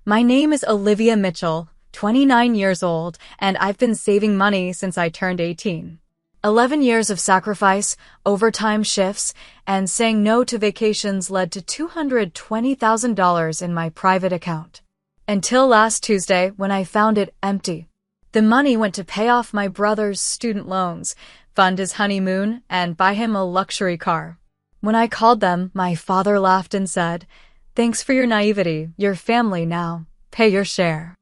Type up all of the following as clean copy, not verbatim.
My name is Olivia Mitchell, 29 years old, and I've been saving money since I turned 18. 11 years of sacrifice, overtime shifts, and saying no to vacations led to $220,000 in my private account. Until last Tuesday when I found it empty. The money went to pay off my brother's student loans, fund his honeymoon, and buy him a luxury car. When I called them, my father laughed and said, "Thanks for your naivety, your family now. Pay your share."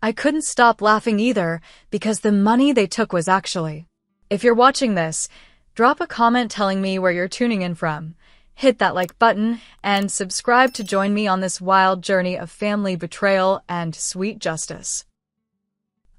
I couldn't stop laughing either because the money they took was actually. If you're watching this, drop a comment telling me where you're tuning in from. Hit that like button and subscribe to join me on this wild journey of family betrayal and sweet justice.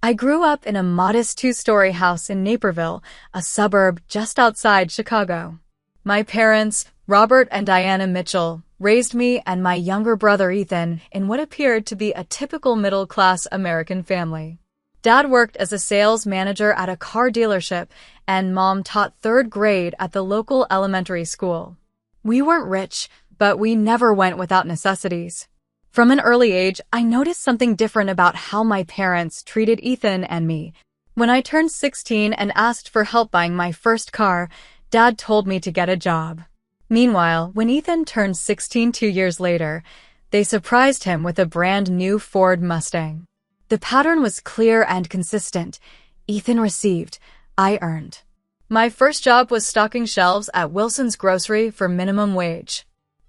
I grew up in a modest two-story house in Naperville, a suburb just outside Chicago. My parents, Robert and Diana Mitchell, raised me and my younger brother Ethan in what appeared to be a typical middle-class American family. Dad worked as a sales manager at a car dealership, and Mom taught third grade at the local elementary school. We weren't rich, but we never went without necessities. From an early age, I noticed something different about how my parents treated Ethan and me. When I turned 16 and asked for help buying my first car, Dad told me to get a job. Meanwhile, when Ethan turned 16 2 years later, they surprised him with a brand new Ford Mustang. The pattern was clear and consistent. Ethan received, I earned. My first job was stocking shelves at Wilson's Grocery for minimum wage.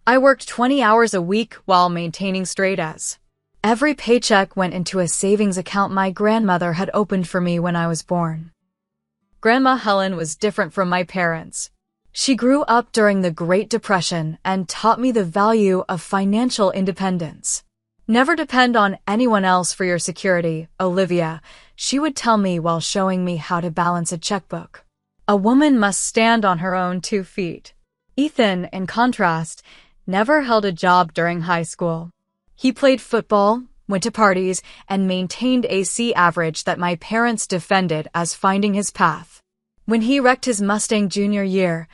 I worked 20 hours a week while maintaining straight A's. Every paycheck went into a savings account my grandmother had opened for me when I was born. Grandma Helen was different from my parents. She grew up during the Great Depression and taught me the value of financial independence. Never depend on anyone else for your security, Olivia, she would tell me while showing me how to balance a checkbook. A woman must stand on her own 2 feet. Ethan, in contrast, never held a job during high school. He played football, went to parties, and maintained a C average that my parents defended as finding his path. When he wrecked his Mustang junior year,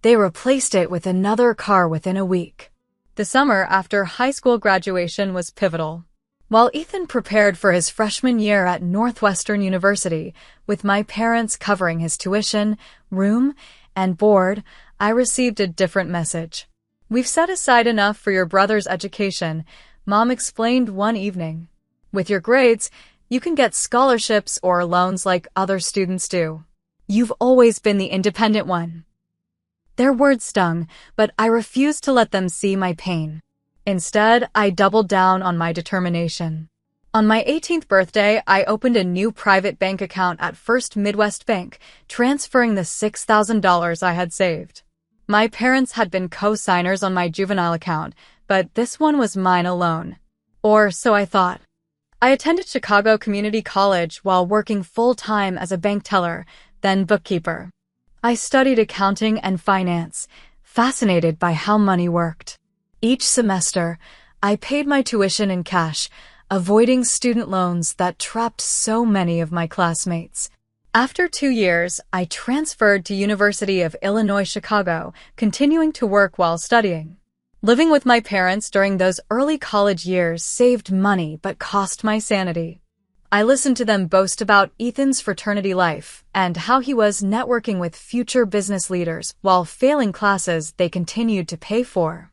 they replaced it with another car within a week. The summer after high school graduation was pivotal. While Ethan prepared for his freshman year at Northwestern University, with my parents covering his tuition, room, and board, I received a different message. "We've set aside enough for your brother's education," Mom explained one evening. "With your grades, you can get scholarships or loans like other students do. You've always been the independent one." Their words stung, but I refused to let them see my pain. Instead, I doubled down on my determination. On my 18th birthday, I opened a new private bank account at First Midwest Bank, transferring the $6,000 I had saved. My parents had been co-signers on my juvenile account, but this one was mine alone. Or so I thought. I attended Chicago Community College while working full-time as a bank teller, then bookkeeper. I studied accounting and finance, fascinated by how money worked. Each semester, I paid my tuition in cash, avoiding student loans that trapped so many of my classmates. After 2 years, I transferred to University of Illinois Chicago, continuing to work while studying. Living with my parents during those early college years saved money but cost my sanity. I listened to them boast about Ethan's fraternity life and how he was networking with future business leaders while failing classes they continued to pay for.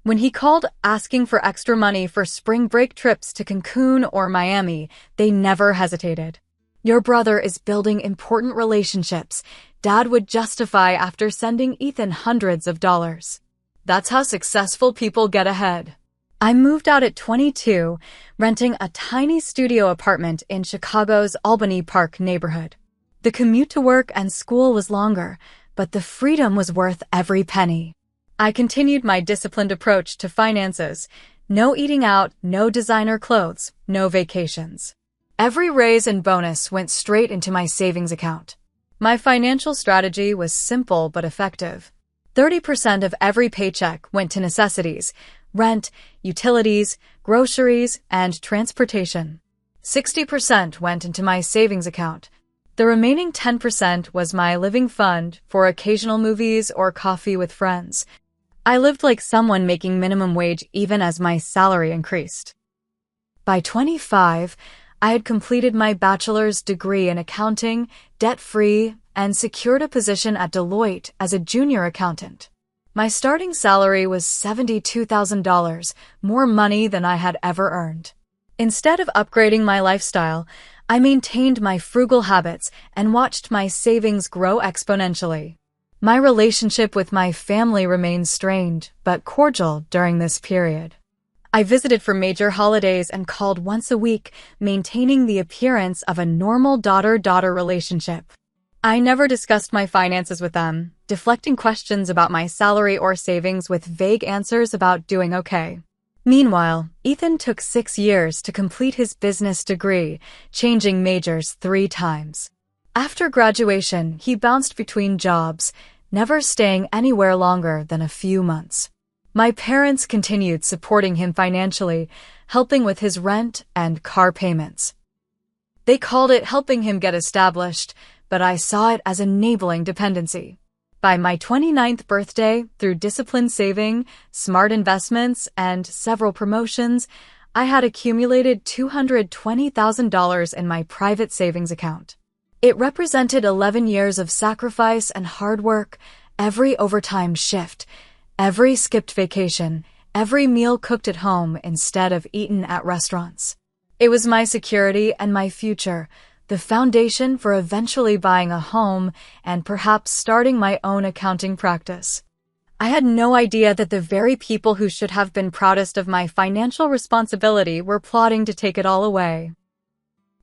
When he called asking for extra money for spring break trips to Cancun or Miami, they never hesitated. "Your brother is building important relationships," Dad would justify after sending Ethan hundreds of dollars. That's how successful people get ahead. I moved out at 22, renting a tiny studio apartment in Chicago's Albany Park neighborhood. The commute to work and school was longer, but the freedom was worth every penny. I continued my disciplined approach to finances. No eating out, no designer clothes, no vacations. Every raise and bonus went straight into my savings account. My financial strategy was simple but effective. 30% of every paycheck went to necessities, rent, utilities, groceries, and transportation. 60% went into my savings account. The remaining 10% was my living fund for occasional movies or coffee with friends. I lived like someone making minimum wage even as my salary increased. By 25, I had completed my bachelor's degree in accounting, debt-free, and secured a position at Deloitte as a junior accountant. My starting salary was $72,000, more money than I had ever earned. Instead of upgrading my lifestyle, I maintained my frugal habits and watched my savings grow exponentially. My relationship with my family remained strained but cordial during this period. I visited for major holidays and called once a week, maintaining the appearance of a normal daughter-daughter relationship. I never discussed my finances with them, deflecting questions about my salary or savings with vague answers about doing okay. Meanwhile, Ethan took 6 years to complete his business degree, changing majors 3 times. After graduation, he bounced between jobs, never staying anywhere longer than a few months. My parents continued supporting him financially, helping with his rent and car payments. They called it helping him get established, but I saw it as enabling dependency. By my 29th birthday, through disciplined saving, smart investments, and several promotions, I had accumulated $220,000 in my private savings account. It represented 11 years of sacrifice and hard work, every overtime shift, every skipped vacation, every meal cooked at home instead of eaten at restaurants. It was my security and my future, the foundation for eventually buying a home and perhaps starting my own accounting practice. I had no idea that the very people who should have been proudest of my financial responsibility were plotting to take it all away.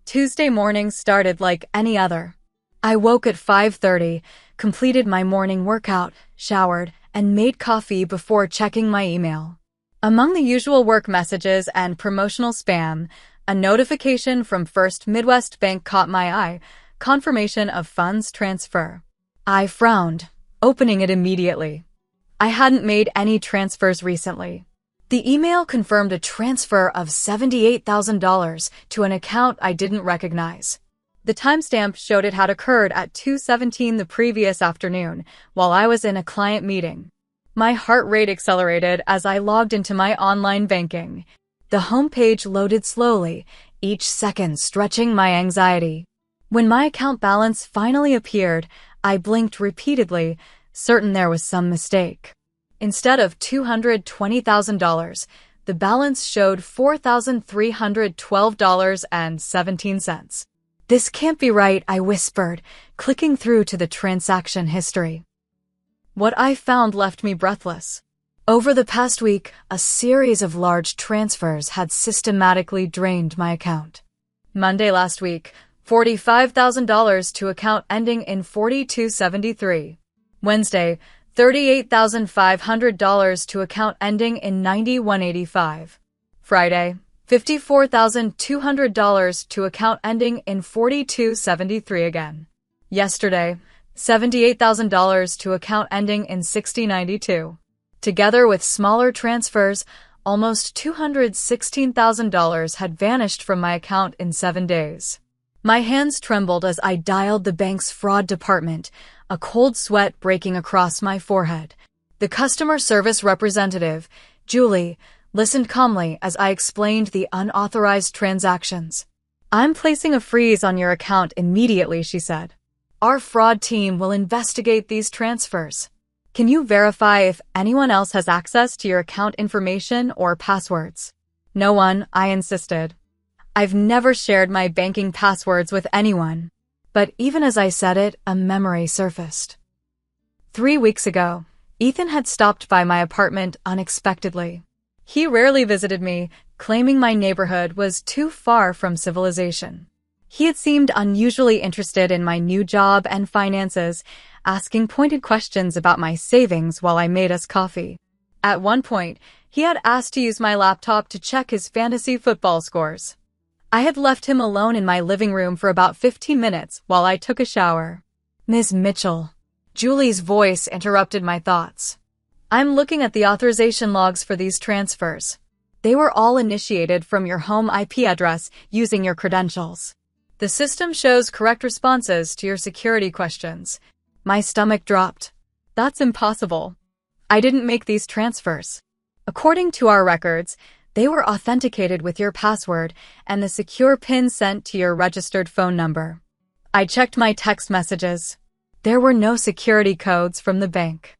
Tuesday morning started like any other. I woke at 5:30, completed my morning workout, showered, and made coffee before checking my email. Among the usual work messages and promotional spam, a notification from First Midwest Bank caught my eye, confirmation of funds transfer. I frowned, opening it immediately. I hadn't made any transfers recently. The email confirmed a transfer of $78,000 to an account I didn't recognize. The timestamp showed it had occurred at 2:17 the previous afternoon, while I was in a client meeting. My heart rate accelerated as I logged into my online banking. The homepage loaded slowly, each second stretching my anxiety. When my account balance finally appeared, I blinked repeatedly, certain there was some mistake. Instead of $220,000, the balance showed $4,312.17. This can't be right, I whispered, clicking through to the transaction history. What I found left me breathless. Over the past week, a series of large transfers had systematically drained my account. Monday last week, $45,000 to account ending in 4273. Wednesday, $38,500 to account ending in 9185. Friday, $54,200 to account ending in 4273 again. Yesterday, $78,000 to account ending in 6092. Together with smaller transfers, almost $216,000 had vanished from my account in 7 days. My hands trembled as I dialed the bank's fraud department, a cold sweat breaking across my forehead. The customer service representative, Julie, listened calmly as I explained the unauthorized transactions. "I'm placing a freeze on your account immediately," she said. "Our fraud team will investigate these transfers. Can you verify if anyone else has access to your account information or passwords?" "No one," I insisted. I've never shared my banking passwords with anyone. But even as I said it, a memory surfaced. 3 weeks ago, Ethan had stopped by my apartment unexpectedly. He rarely visited me, claiming my neighborhood was too far from civilization. He had seemed unusually interested in my new job and finances, asking pointed questions about my savings while I made us coffee. At one point, he had asked to use my laptop to check his fantasy football scores. I had left him alone in my living room for about 15 minutes while I took a shower. "Ms. Mitchell," Julie's voice interrupted my thoughts. "I'm looking at the authorization logs for these transfers. They were all initiated from your home IP address using your credentials. The system shows correct responses to your security questions." My stomach dropped. "That's impossible. I didn't make these transfers." According to our records, They were authenticated with your password and the secure PIN sent to your registered phone number. I checked my text messages. There were no security codes from the bank.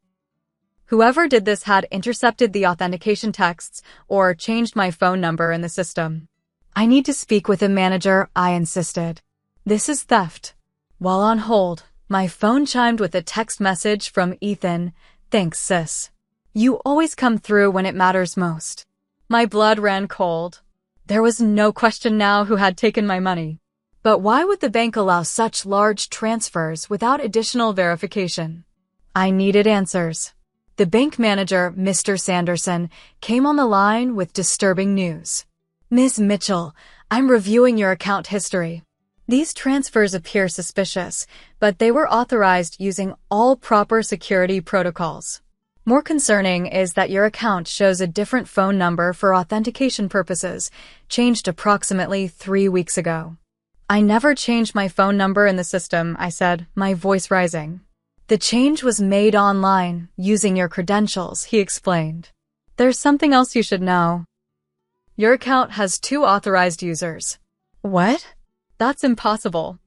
Whoever did this had intercepted the authentication texts or changed my phone number in the system. I need to speak with a manager, I insisted. This is theft. While on hold, my phone chimed with a text message from Ethan. Thanks, sis. You always come through when it matters most. My blood ran cold. There was no question now who had taken my money. But why would the bank allow such large transfers without additional verification? I needed answers. The bank manager, Mr. Sanderson, came on the line with disturbing news. Ms. Mitchell, I'm reviewing your account history. These transfers appear suspicious, but they were authorized using all proper security protocols. More concerning is that your account shows a different phone number for authentication purposes, changed approximately 3 weeks ago. I never changed my phone number in the system, I said, my voice rising. The change was made online, using your credentials, he explained. There's something else you should know. Your account has 2 authorized users. What? That's impossible.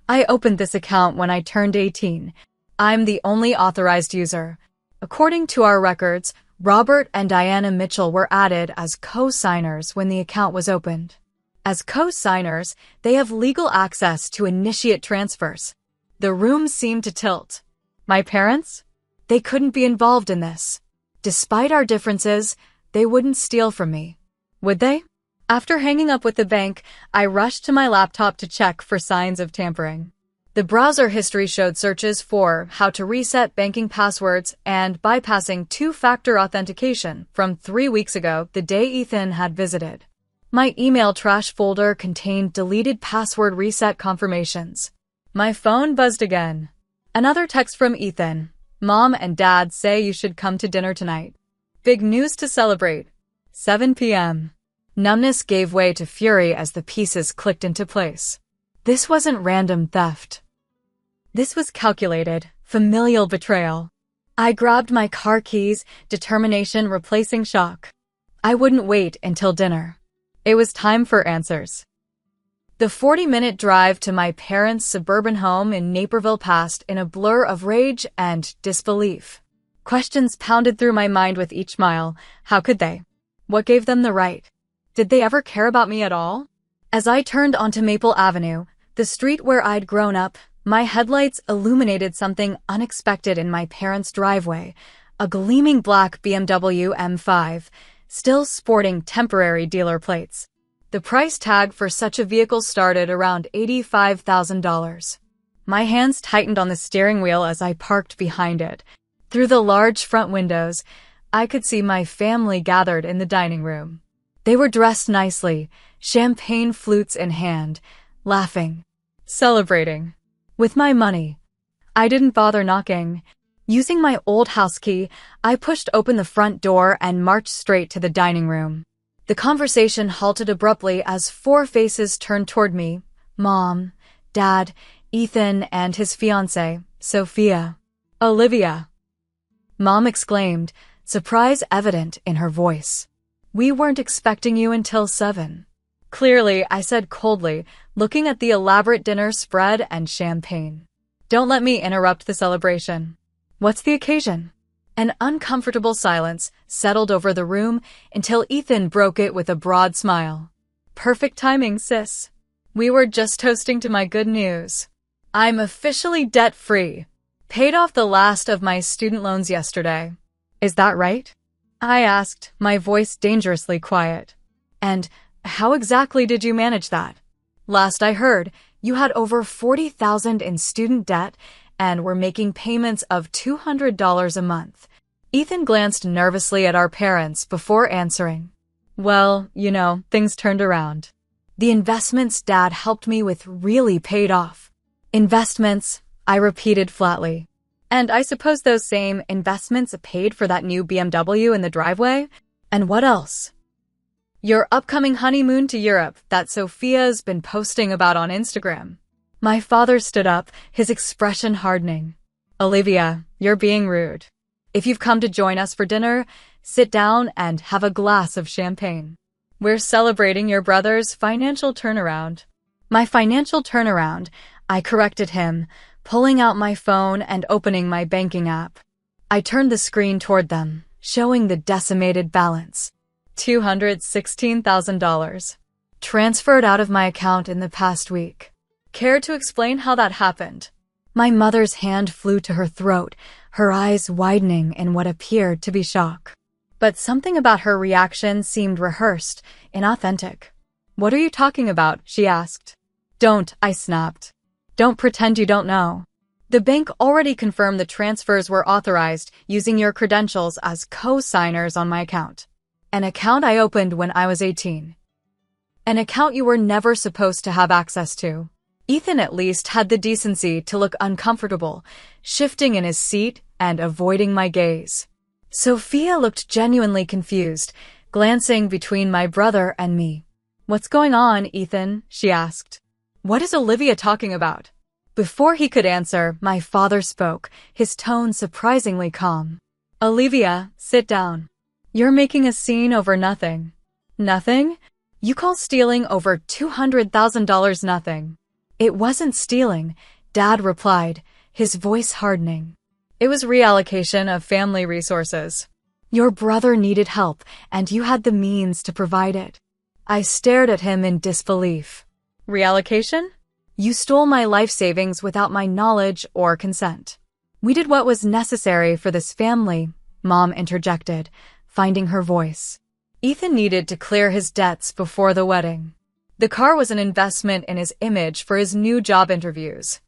I opened this account when I turned 18. I'm the only authorized user. According to our records, Robert and Diana Mitchell were added as co-signers when the account was opened. As co-signers, they have legal access to initiate transfers. The room seemed to tilt. My parents? They couldn't be involved in this. Despite our differences, they wouldn't steal from me. Would they? After hanging up with the bank, I rushed to my laptop to check for signs of tampering. The browser history showed searches for how to reset banking passwords and bypassing 2-factor authentication from 3 weeks ago, the day Ethan had visited. My email trash folder contained deleted password reset confirmations. My phone buzzed again. Another text from Ethan. Mom and Dad say you should come to dinner tonight. Big news to celebrate. 7 p.m. Numbness gave way to fury as the pieces clicked into place. This wasn't random theft. This was calculated, familial betrayal. I grabbed my car keys, determination replacing shock. I wouldn't wait until dinner. It was time for answers. The 40-minute drive to my parents' suburban home in Naperville passed in a blur of rage and disbelief. Questions pounded through my mind with each mile. How could they? What gave them the right? Did they ever care about me at all? As I turned onto Maple Avenue, the street where I'd grown up, my headlights illuminated something unexpected in my parents' driveway, a gleaming black BMW M5, still sporting temporary dealer plates. The price tag for such a vehicle started around $85,000. My hands tightened on the steering wheel as I parked behind it. Through the large front windows, I could see my family gathered in the dining room. They were dressed nicely, champagne flutes in hand, laughing, celebrating. With my money. I didn't bother knocking. Using my old house key, I pushed open the front door and marched straight to the dining room. The conversation halted abruptly as 4 faces turned toward me. Mom, Dad, Ethan, and his fiancée, Sophia. Olivia. Mom exclaimed, surprise evident in her voice. We weren't expecting you until 7. Clearly, I said coldly, looking at the elaborate dinner spread and champagne. Don't let me interrupt the celebration. What's the occasion? An uncomfortable silence settled over the room until Ethan broke it with a broad smile. Perfect timing, sis. We were just toasting to my good news. I'm officially debt-free. Paid off the last of my student loans yesterday. Is that right? I asked, my voice dangerously quiet. And how exactly did you manage that? Last I heard, you had over $40,000 in student debt and were making payments of $200 a month. Ethan glanced nervously at our parents before answering. Well, things turned around. The investments Dad helped me with really paid off. Investments, I repeated flatly. And I suppose those same investments paid for that new BMW in the driveway? And what else? Your upcoming honeymoon to Europe that Sophia's been posting about on Instagram. My father stood up, his expression hardening. Olivia, you're being rude. If you've come to join us for dinner, sit down and have a glass of champagne. We're celebrating your brother's financial turnaround. My financial turnaround, I corrected him, pulling out my phone and opening my banking app. I turned the screen toward them, showing the decimated balance. $216,000. Transferred out of my account in the past week. Care to explain how that happened? My mother's hand flew to her throat, her eyes widening in what appeared to be shock. But something about her reaction seemed rehearsed, inauthentic. What are you talking about? She asked. Don't, I snapped. Don't pretend you don't know. The bank already confirmed the transfers were authorized using your credentials as co-signers on my account. An account I opened when I was 18. An account you were never supposed to have access to. Ethan at least had the decency to look uncomfortable, shifting in his seat and avoiding my gaze. Sophia looked genuinely confused, glancing between my brother and me. What's going on, Ethan? She asked. What is Olivia talking about? Before he could answer, my father spoke, his tone surprisingly calm. Olivia, sit down. You're making a scene over nothing. Nothing? You call stealing over $200,000 nothing. It wasn't stealing, Dad replied, his voice hardening. It was reallocation of family resources. Your brother needed help, and you had the means to provide it. I stared at him in disbelief. Reallocation? You stole my life savings without my knowledge or consent. We did what was necessary for this family, Mom interjected, finding her voice. Ethan needed to clear his debts before the wedding. The car was an investment in his image for his new job interviews.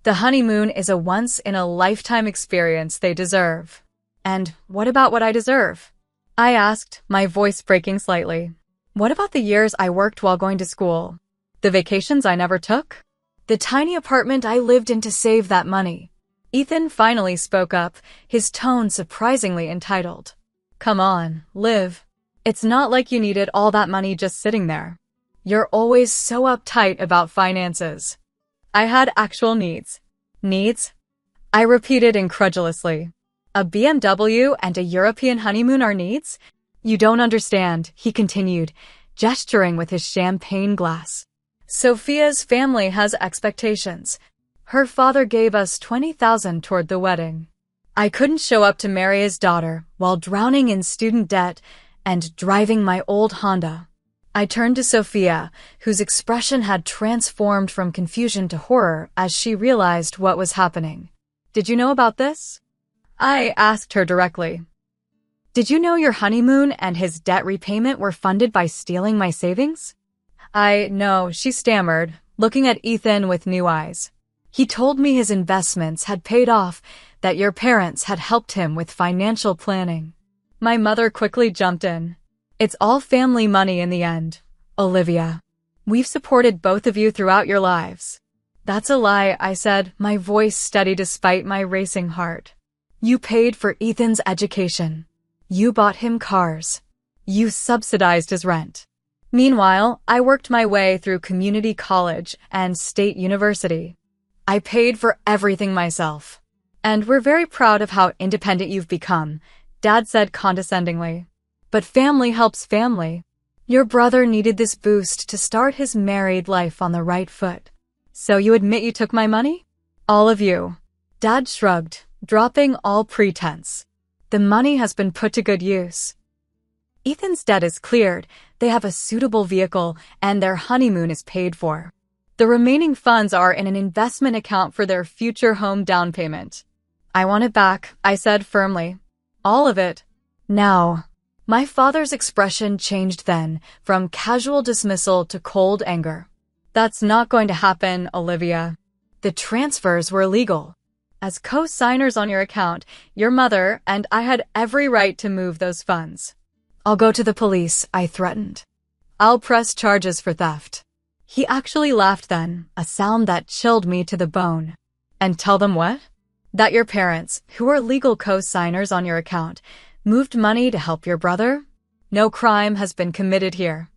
The honeymoon is a once-in-a-lifetime experience they deserve. And what about what I deserve? I asked, my voice breaking slightly. What about the years I worked while going to school? The vacations I never took? The tiny apartment I lived in to save that money? Ethan finally spoke up, his tone surprisingly entitled. Come on, Liv. It's not like you needed all that money just sitting there. You're always so uptight about finances. I had actual needs. Needs? I repeated incredulously. A BMW and a European honeymoon are needs? You don't understand, he continued, gesturing with his champagne glass. Sophia's family has expectations. Her father gave us $20,000 toward the wedding. I couldn't show up to marry his daughter while drowning in student debt and driving my old Honda. I turned to Sophia, whose expression had transformed from confusion to horror as she realized what was happening. Did you know about this? I asked her directly. Did you know your honeymoon and his debt repayment were funded by stealing my savings? No, she stammered, looking at Ethan with new eyes. He told me his investments had paid off, that your parents had helped him with financial planning. My mother quickly jumped in. It's all family money in the end, Olivia. We've supported both of you throughout your lives. That's a lie, I said, my voice steady despite my racing heart. You paid for Ethan's education. You bought him cars. You subsidized his rent. Meanwhile, I worked my way through community college and state university. I paid for everything myself. And we're very proud of how independent you've become, Dad said condescendingly. But family helps family. Your brother needed this boost to start his married life on the right foot. So you admit you took my money? All of you. Dad shrugged, dropping all pretense. The money has been put to good use. Ethan's debt is cleared, they have a suitable vehicle, and their honeymoon is paid for. The remaining funds are in an investment account for their future home down payment. I want it back, I said firmly. All of it. Now. My father's expression changed then, from casual dismissal to cold anger. That's not going to happen, Olivia. The transfers were legal. As co-signers on your account, your mother and I had every right to move those funds. I'll go to the police, I threatened. I'll press charges for theft. He actually laughed then, a sound that chilled me to the bone. And tell them what? That your parents, who are legal co-signers on your account, moved money to help your brother? No crime has been committed here.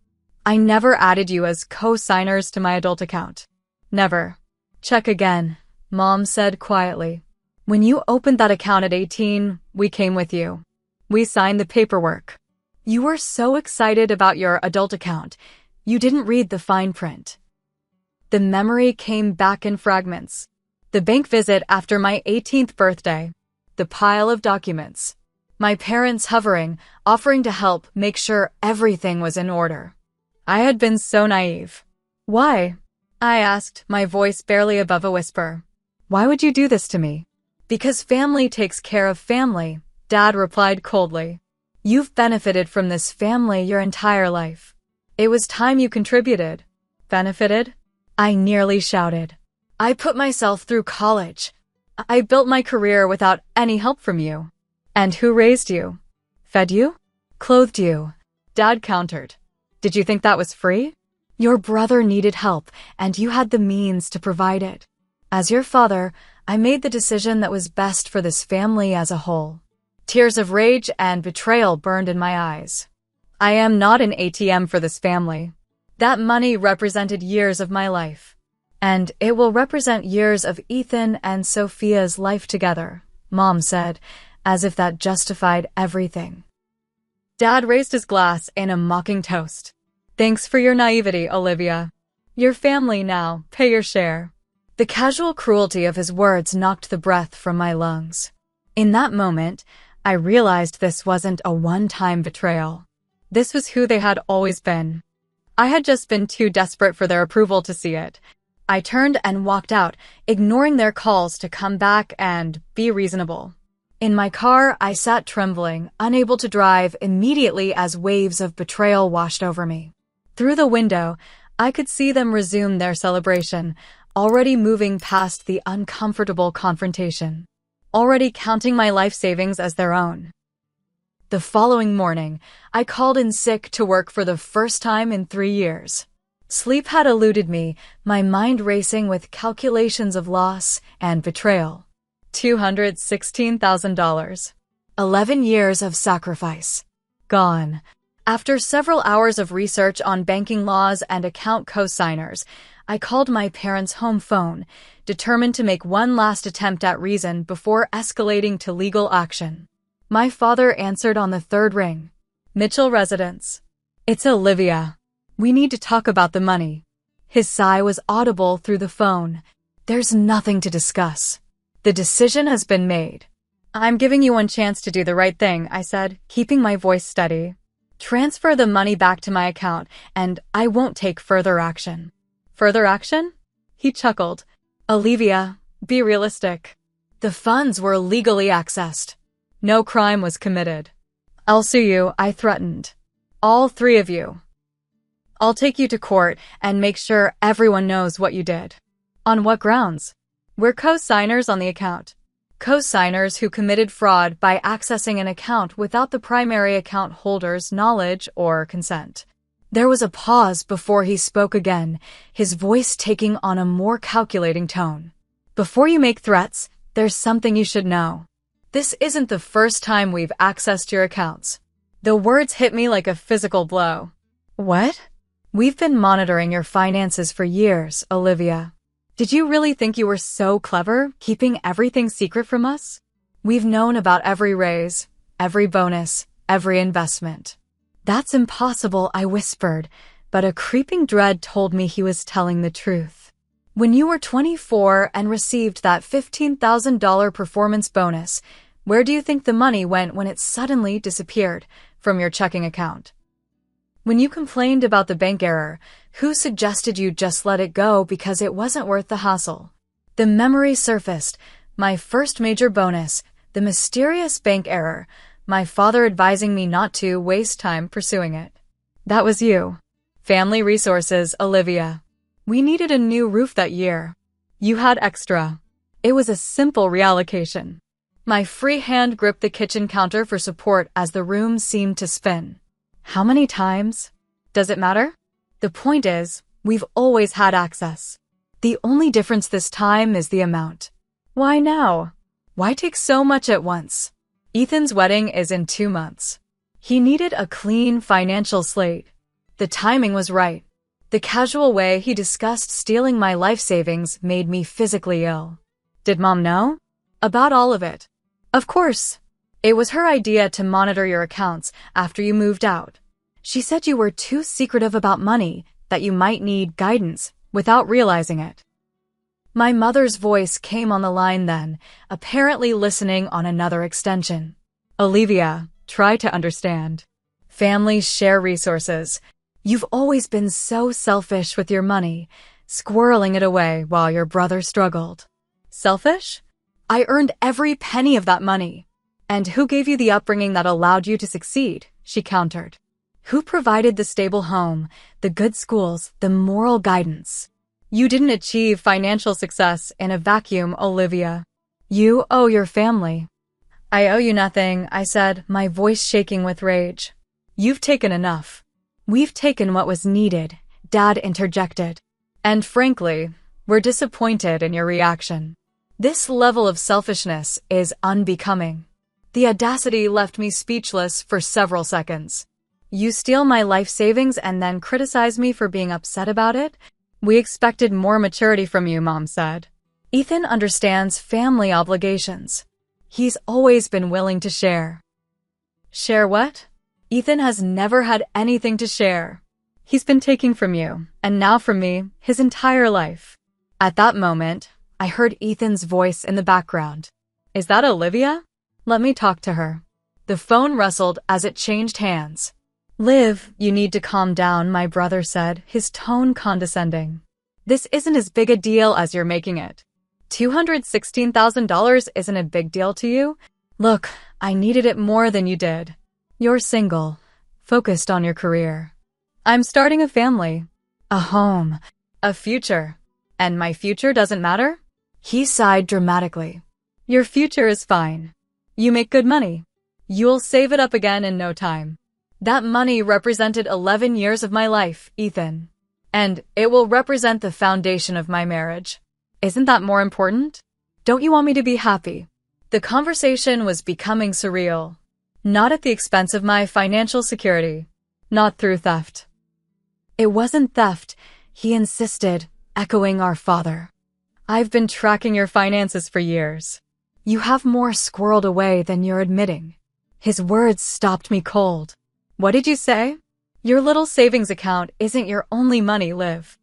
I never added you as co-signers to my adult account. Never. Check again, Mom said quietly. When you opened that account at 18, we came with you. We signed the paperwork. You were so excited about your adult account, you didn't read the fine print. The memory came back in fragments. The bank visit after my 18th birthday. The pile of documents. My parents hovering, offering to help make sure everything was in order. I had been so naive. Why? I asked, my voice barely above a whisper. Why would you do this to me? Because family takes care of family, Dad replied coldly. You've benefited from this family your entire life. It was time you contributed. Benefited? I nearly shouted. I put myself through college. I built my career without any help from you. And who raised you? Fed you? Clothed you? Dad countered. Did you think that was free? Your brother needed help, and you had the means to provide it. As your father, I made the decision that was best for this family as a whole. Tears of rage and betrayal burned in my eyes. I am not an ATM for this family. That money represented years of my life. And it will represent years of Ethan and Sophia's life together, Mom said, as if that justified everything. Dad raised his glass in a mocking toast. Thanks for your naivety, Olivia. Your family now, pay your share. The casual cruelty of his words knocked the breath from my lungs. In that moment, I realized this wasn't a one-time betrayal. This was who they had always been. I had just been too desperate for their approval to see it. I turned and walked out, ignoring their calls to come back and be reasonable. In my car, I sat trembling, unable to drive immediately as waves of betrayal washed over me. Through the window, I could see them resume their celebration, already moving past the uncomfortable confrontation, already counting my life savings as their own. The following morning, I called in sick to work for the first time in 3 years. Sleep had eluded me, my mind racing with calculations of loss and betrayal. $216,000. 11 years of sacrifice. Gone. After several hours of research on banking laws and account co-signers, I called my parents' home phone, determined to make one last attempt at reason before escalating to legal action. My father answered on the third ring. Mitchell residence. It's Olivia. We need to talk about the money. His sigh was audible through the phone. There's nothing to discuss. The decision has been made. I'm giving you one chance to do the right thing, I said, keeping my voice steady. Transfer the money back to my account, and I won't take further action. Further action? He chuckled. Olivia, be realistic. The funds were legally accessed. No crime was committed. I'll sue you, I threatened. All 3 of you. I'll take you to court and make sure everyone knows what you did. On what grounds? We're co-signers on the account. Co-signers who committed fraud by accessing an account without the primary account holder's knowledge or consent. There was a pause before he spoke again, his voice taking on a more calculating tone. Before you make threats, there's something you should know. This isn't the first time we've accessed your accounts. The words hit me like a physical blow. What? We've been monitoring your finances for years, Olivia. Did you really think you were so clever, keeping everything secret from us? We've known about every raise, every bonus, every investment. That's impossible, I whispered, but a creeping dread told me he was telling the truth. When you were 24 and received that $15,000 performance bonus, where do you think the money went when it suddenly disappeared from your checking account? When you complained about the bank error, who suggested you just let it go because it wasn't worth the hassle? The memory surfaced, my first major bonus, the mysterious bank error, my father advising me not to waste time pursuing it. That was you. Family resources, Olivia. We needed a new roof that year. You had extra. It was a simple reallocation. My free hand gripped the kitchen counter for support as the room seemed to spin. How many times? Does it matter? The point is, we've always had access. The only difference this time is the amount. Why now? Why take so much at once? Ethan's wedding is in 2 months. He needed a clean financial slate. The timing was right. The casual way he discussed stealing my life savings made me physically ill. Did Mom know? About all of it? Of course. It was her idea to monitor your accounts after you moved out. She said you were too secretive about money, that you might need guidance without realizing it. My mother's voice came on the line then, apparently listening on another extension. Olivia, try to understand. Families share resources. You've always been so selfish with your money, squirreling it away while your brother struggled. Selfish? I earned every penny of that money. And who gave you the upbringing that allowed you to succeed? She countered. Who provided the stable home, the good schools, the moral guidance? You didn't achieve financial success in a vacuum, Olivia. You owe your family. I owe you nothing, I said, my voice shaking with rage. You've taken enough. We've taken what was needed, Dad interjected. And frankly, we're disappointed in your reaction. This level of selfishness is unbecoming. The audacity left me speechless for several seconds. You steal my life savings and then criticize me for being upset about it? We expected more maturity from you, Mom said. Ethan understands family obligations. He's always been willing to share. Share what? Ethan has never had anything to share. He's been taking from you, and now from me, his entire life. At that moment, I heard Ethan's voice in the background. Is that Olivia? Let me talk to her. The phone rustled as it changed hands. Liv, you need to calm down, my brother said, his tone condescending. This isn't as big a deal as you're making it. $216,000 isn't a big deal to you? Look, I needed it more than you did. You're single, focused on your career. I'm starting a family, a home, a future. And my future doesn't matter? He sighed dramatically. Your future is fine. You make good money. You'll save it up again in no time. That money represented 11 years of my life, Ethan. And it will represent the foundation of my marriage. Isn't that more important? Don't you want me to be happy? The conversation was becoming surreal. Not at the expense of my financial security. Not through theft. It wasn't theft, he insisted, echoing our father. I've been tracking your finances for years. You have more squirreled away than you're admitting. His words stopped me cold. What did you say? Your little savings account isn't your only money, Liv.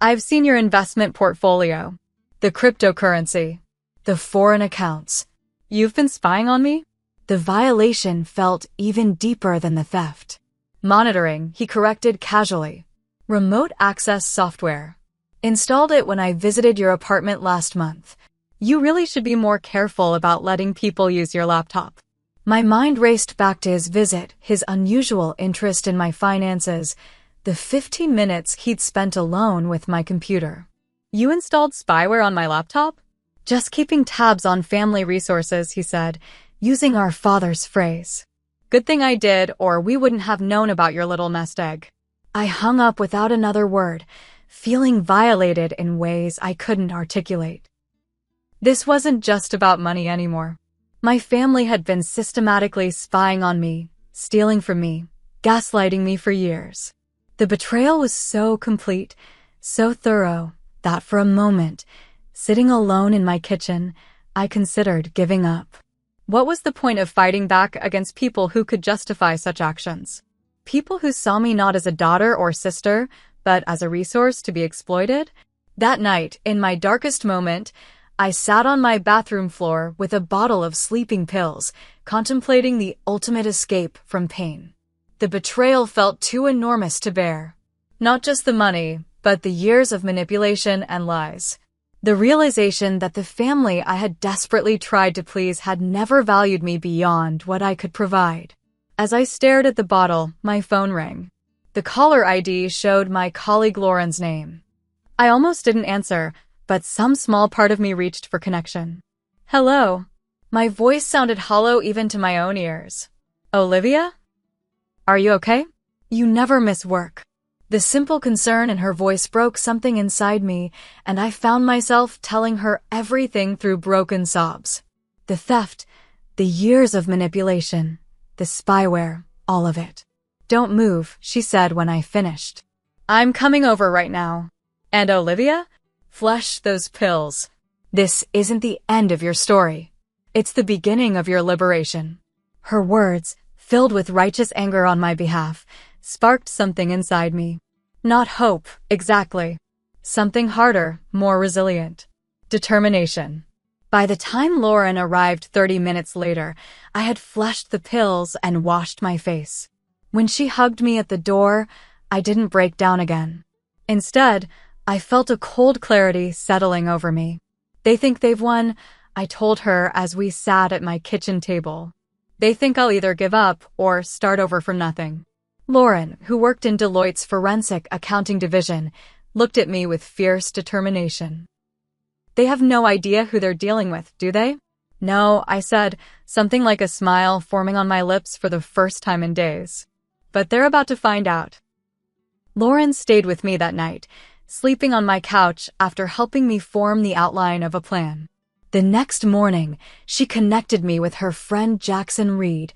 I've seen your investment portfolio, the cryptocurrency, the foreign accounts. You've been spying on me? The violation felt even deeper than the theft. Monitoring, he corrected casually. Remote access software. Installed it when I visited your apartment last month. You really should be more careful about letting people use your laptop. My mind raced back to his visit, his unusual interest in my finances, the 15 minutes he'd spent alone with my computer. You installed spyware on my laptop? Just keeping tabs on family resources, he said, using our father's phrase. Good thing I did, or we wouldn't have known about your little nest egg. I hung up without another word, feeling violated in ways I couldn't articulate. This wasn't just about money anymore. My family had been systematically spying on me, stealing from me, gaslighting me for years. The betrayal was so complete, so thorough, that for a moment, sitting alone in my kitchen, I considered giving up. What was the point of fighting back against people who could justify such actions? People who saw me not as a daughter or sister, but as a resource to be exploited? That night, in my darkest moment, I sat on my bathroom floor with a bottle of sleeping pills, contemplating the ultimate escape from pain. The betrayal felt too enormous to bear. Not just the money, but the years of manipulation and lies. The realization that the family I had desperately tried to please had never valued me beyond what I could provide. As I stared at the bottle, my phone rang. The caller ID showed my colleague Lauren's name. I almost didn't answer, but some small part of me reached for connection. Hello. My voice sounded hollow even to my own ears. Olivia? Are you okay? You never miss work. The simple concern in her voice broke something inside me, and I found myself telling her everything through broken sobs. The theft, the years of manipulation, the spyware, all of it. Don't move, she said when I finished. I'm coming over right now. And Olivia? Flush those pills. This isn't the end of your story. It's the beginning of your liberation. Her words, filled with righteous anger on my behalf, sparked something inside me. Not hope, exactly. Something harder, more resilient. Determination. By the time Lauren arrived 30 minutes later, I had flushed the pills and washed my face. When she hugged me at the door, I didn't break down again. Instead, I felt a cold clarity settling over me. They think they've won, I told her as we sat at my kitchen table. They think I'll either give up or start over from nothing. Lauren, who worked in Deloitte's forensic accounting division, looked at me with fierce determination. They have no idea who they're dealing with, do they? No, I said, something like a smile forming on my lips for the first time in days. But they're about to find out. Lauren stayed with me that night, sleeping on my couch after helping me form the outline of a plan. The next morning, she connected me with her friend Jackson Reed,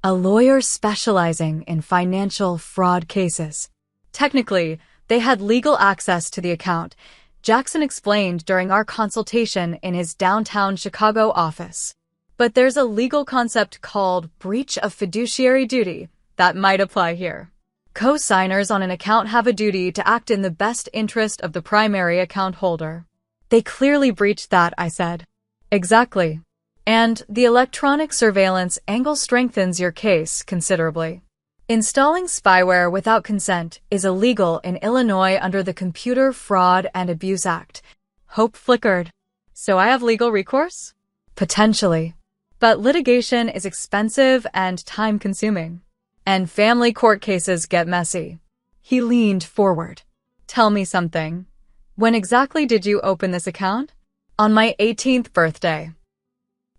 a lawyer specializing in financial fraud cases. Technically, they had legal access to the account, Jackson explained during our consultation in his downtown Chicago office. But there's a legal concept called breach of fiduciary duty that might apply here. Co-signers on an account have a duty to act in the best interest of the primary account holder. They clearly breached that, I said. Exactly. And the electronic surveillance angle strengthens your case considerably. Installing spyware without consent is illegal in Illinois under the Computer Fraud and Abuse Act. Hope flickered. So I have legal recourse? Potentially. But litigation is expensive and time-consuming. And family court cases get messy. He leaned forward. Tell me something. When exactly did you open this account? On my 18th birthday.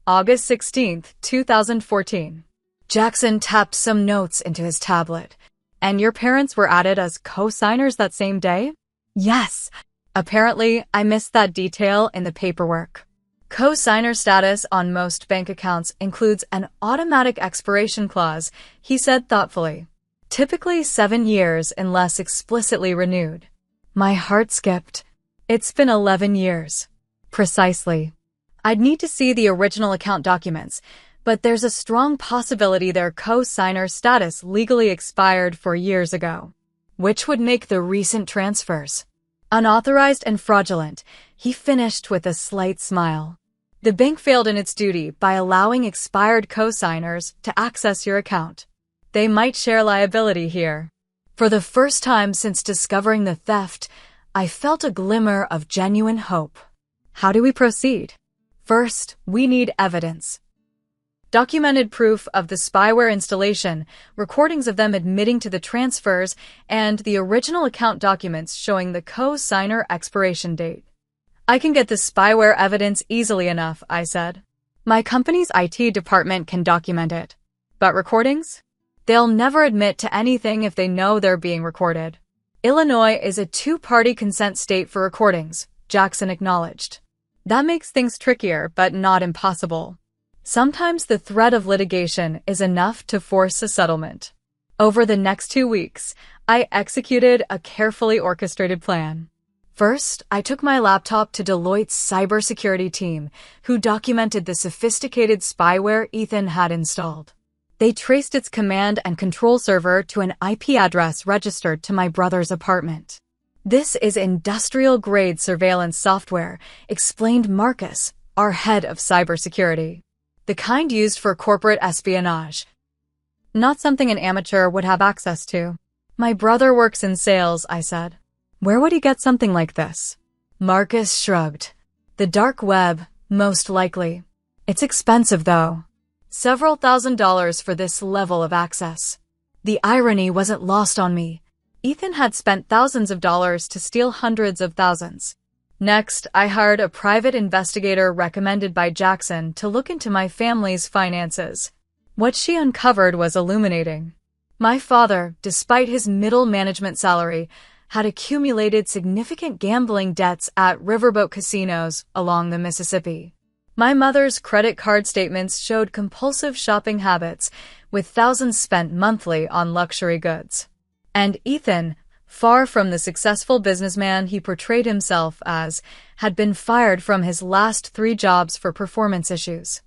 August 16th, 2014. Jackson tapped some notes into his tablet. And your parents were added as co-signers that same day? Yes. Apparently, I missed that detail in the paperwork. Co-signer status on most bank accounts includes an automatic expiration clause, he said thoughtfully. Typically 7 years unless explicitly renewed. My heart skipped. It's been 11 years. Precisely. I'd need to see the original account documents, but there's a strong possibility their co-signer status legally expired 4 years ago, which would make the recent transfers unauthorized and fraudulent, he finished with a slight smile. The bank failed in its duty by allowing expired co-signers to access your account. They might share liability here. For the first time since discovering the theft, I felt a glimmer of genuine hope. How do we proceed? First, we need evidence. Documented proof of the spyware installation, recordings of them admitting to the transfers, and the original account documents showing the co-signer expiration date. I can get the spyware evidence easily enough, I said. My company's IT department can document it. But recordings? They'll never admit to anything if they know they're being recorded. Illinois is a two-party consent state for recordings, Jackson acknowledged. That makes things trickier, but not impossible. Sometimes the threat of litigation is enough to force a settlement. Over the next 2 weeks, I executed a carefully orchestrated plan. First, I took my laptop to Deloitte's cybersecurity team, who documented the sophisticated spyware Ethan had installed. They traced its command and control server to an IP address registered to my brother's apartment. This is industrial-grade surveillance software, explained Marcus, our head of cybersecurity. The kind used for corporate espionage. Not something an amateur would have access to. My brother works in sales, I said. Where would he get something like this? Marcus shrugged. The dark web, most likely. It's expensive, though. Several $1,000s for this level of access. The irony wasn't lost on me. Ethan had spent thousands of dollars to steal hundreds of thousands. Next, I hired a private investigator recommended by Jackson to look into my family's finances. What she uncovered was illuminating. My father, despite his middle management salary, had accumulated significant gambling debts at riverboat casinos along the Mississippi. My mother's credit card statements showed compulsive shopping habits, with thousands spent monthly on luxury goods. And Ethan, far from the successful businessman he portrayed himself as, had been fired from his last 3 jobs for performance issues.